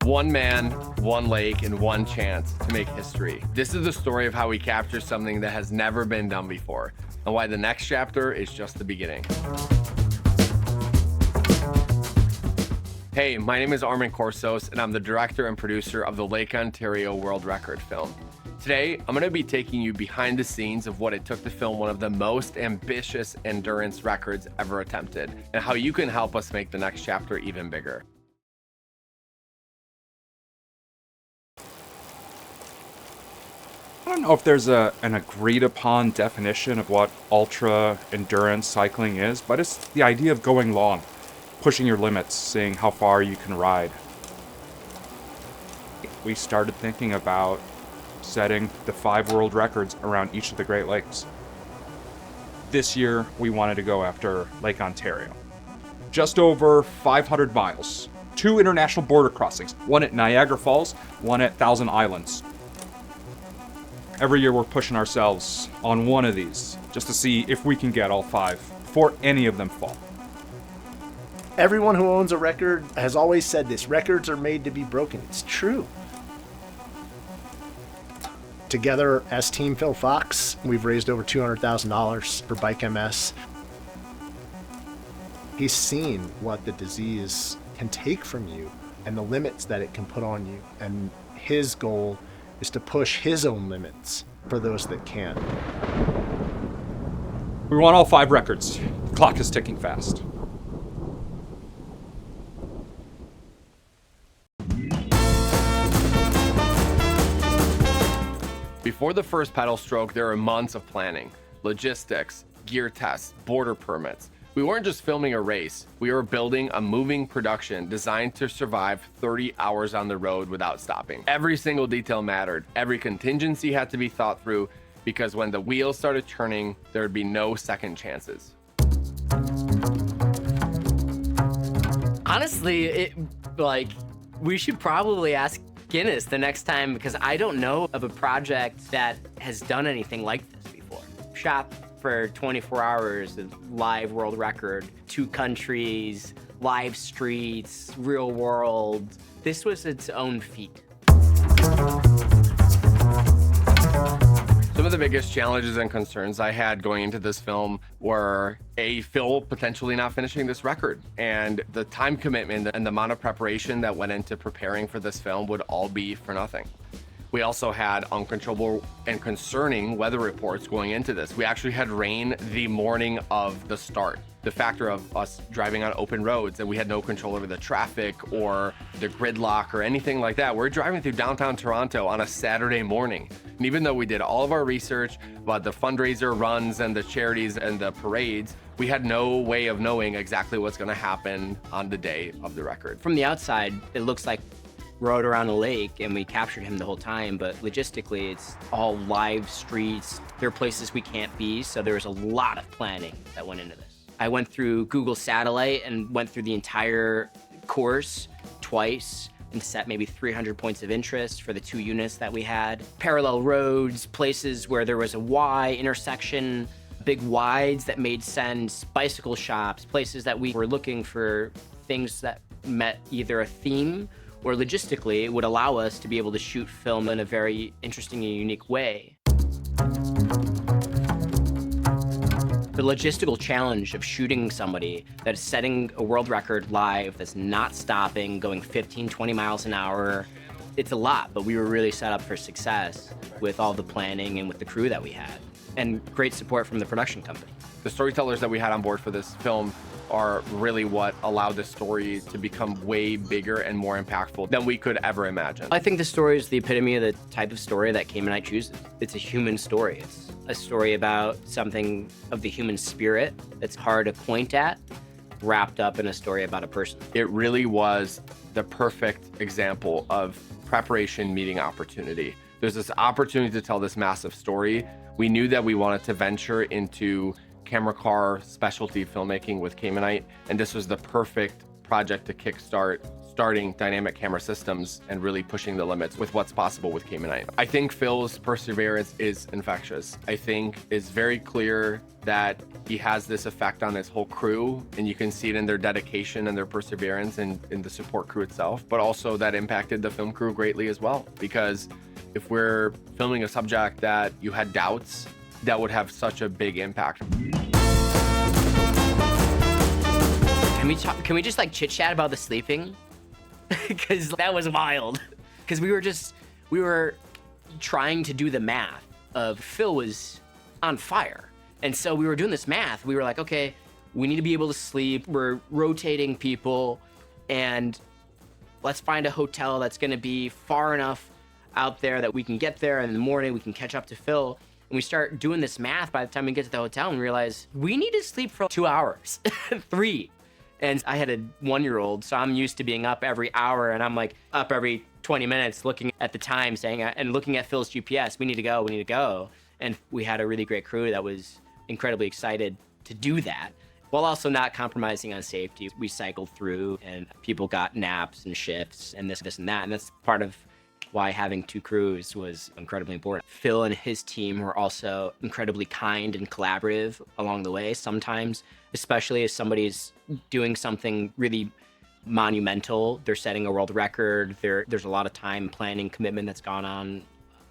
One man, one lake, and one chance to make history. This is the story of how we capture something that has never been done before, and why the next chapter is just the beginning. Hey, my name is Armin Korsos, and I'm the director and producer of the Lake Ontario World Record film. Today, I'm going to be taking you behind the scenes of what it took to film one of the most ambitious endurance records ever attempted, and how you can help us make the next chapter even bigger. I don't know if there's an agreed upon definition of what ultra endurance cycling is, but it's the idea of going long, pushing your limits, seeing how far you can ride. We started thinking about setting the 5 world records around each of the Great Lakes. This year, we wanted to go after Lake Ontario. Just over 500 miles, 2 international border crossings, one at Niagara Falls, one at Thousand Islands. Every year we're pushing ourselves on one of these just to see if we can get all 5 before any of them fall. Everyone who owns a record has always said this: records are made to be broken. It's true. Together as Team Phil Fox, we've raised over $200,000 for Bike MS. He's seen what the disease can take from you and the limits that it can put on you. And his goal is to push his own limits for those that can. We want all 5 records. The clock is ticking fast. Before the first pedal stroke, there were months of planning, logistics, gear tests, border permits. We weren't just filming a race, we were building a moving production designed to survive 30 hours on the road without stopping. Every single detail mattered. Every contingency had to be thought through, because when the wheels started turning, there would be no second chances. Honestly, we should probably ask Guinness the next time, because I don't know of a project that has done anything like this before. Shot for 24 hours, a live world record, 2 countries, live streets, real world. This was its own feat. Some of the biggest challenges and concerns I had going into this film were Phil potentially not finishing this record, and the time commitment and the amount of preparation that went into preparing for this film would all be for nothing. We also had uncontrollable and concerning weather reports going into this. We actually had rain the morning of the start. The factor of us driving on open roads and we had no control over the traffic or the gridlock or anything like that. We're driving through downtown Toronto on a Saturday morning. And even though we did all of our research about the fundraiser runs and the charities and the parades, we had no way of knowing exactly what's going to happen on the day of the record. From the outside, it looks like rode around a lake and we captured him the whole time, but logistically it's all live streets. There are places we can't be, so there was a lot of planning that went into this. I went through Google Satellite and went through the entire course twice and set maybe 300 points of interest for the 2 units that we had. Parallel roads, places where there was a Y intersection, big wides that made sense, bicycle shops, places that we were looking for things that met either a theme or logistically it would allow us to be able to shoot film in a very interesting and unique way. The logistical challenge of shooting somebody that is setting a world record live, that's not stopping, going 15, 20 miles an hour, it's a lot, but we were really set up for success with all the planning and with the crew that we had, and great support from the production company. The storytellers that we had on board for this film are really what allowed the story to become way bigger and more impactful than we could ever imagine. I think the story is the epitome of the type of story that Caymanite chooses. It's a human story. It's a story about something of the human spirit that's hard to point at, wrapped up in a story about a person. It really was the perfect example of preparation meeting opportunity. There's this opportunity to tell this massive story. We knew that we wanted to venture into camera car specialty filmmaking with Caymanite, and this was the perfect project to kickstart starting dynamic camera systems and really pushing the limits with what's possible with Cayman. I think Phil's perseverance is infectious. I think it's very clear that he has this effect on his whole crew, and you can see it in their dedication and their perseverance and in the support crew itself, but also that impacted the film crew greatly as well, because if we're filming a subject that you had doubts, that would have such a big impact. Can we just like chit chat about the sleeping? Because that was wild. Because we were trying to do the math of Phil was on fire. And so we were doing this math. We were like, okay, we need to be able to sleep. We're rotating people, and let's find a hotel that's gonna be far enough out there that we can get there, and in the morning we can catch up to Phil. And we start doing this math by the time we get to the hotel and realize we need to sleep for 2 hours, 3. And I had a 1-year-old, so I'm used to being up every hour, and I'm like up every 20 minutes looking at the time saying, and looking at Phil's GPS, we need to go, we need to go. And we had a really great crew that was incredibly excited to do that, while also not compromising on safety. We cycled through, and people got naps and shifts and this and that. And that's part of why having 2 crews was incredibly important. Phil and his team were also incredibly kind and collaborative along the way. Sometimes, especially if somebody's doing something really monumental, they're setting a world record, there's a lot of time planning commitment that's gone on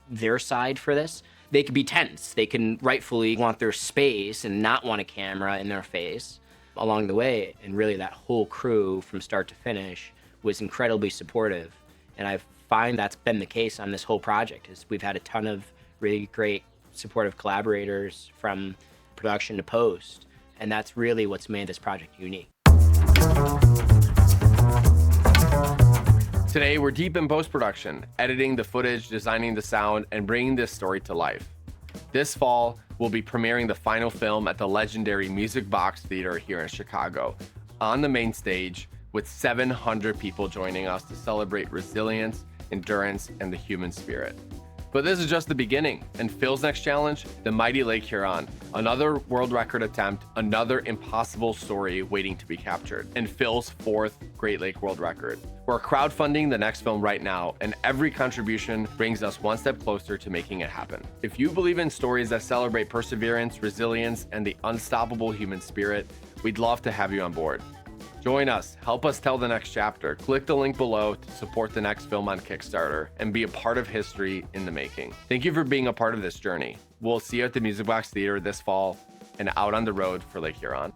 their side for this. They could be tense. They can rightfully want their space and not want a camera in their face along the way. And really that whole crew from start to finish was incredibly supportive. And I find that's been the case on this whole project. Is we've had a ton of really great supportive collaborators from production to post. And that's really what's made this project unique. Today, we're deep in post-production, editing the footage, designing the sound, and bringing this story to life. This fall, we'll be premiering the final film at the legendary Music Box Theater here in Chicago, on the main stage, with 700 people joining us to celebrate resilience, endurance, and the human spirit. But this is just the beginning, and Phil's next challenge, the mighty Lake Huron, another world record attempt, another impossible story waiting to be captured, and Phil's 4th Great Lake World Record. We're crowdfunding the next film right now, and every contribution brings us one step closer to making it happen. If you believe in stories that celebrate perseverance, resilience, and the unstoppable human spirit, we'd love to have you on board. Join us, help us tell the next chapter. Click the link below to support the next film on Kickstarter and be a part of history in the making. Thank you for being a part of this journey. We'll see you at the Music Box Theater this fall and out on the road for Lake Huron.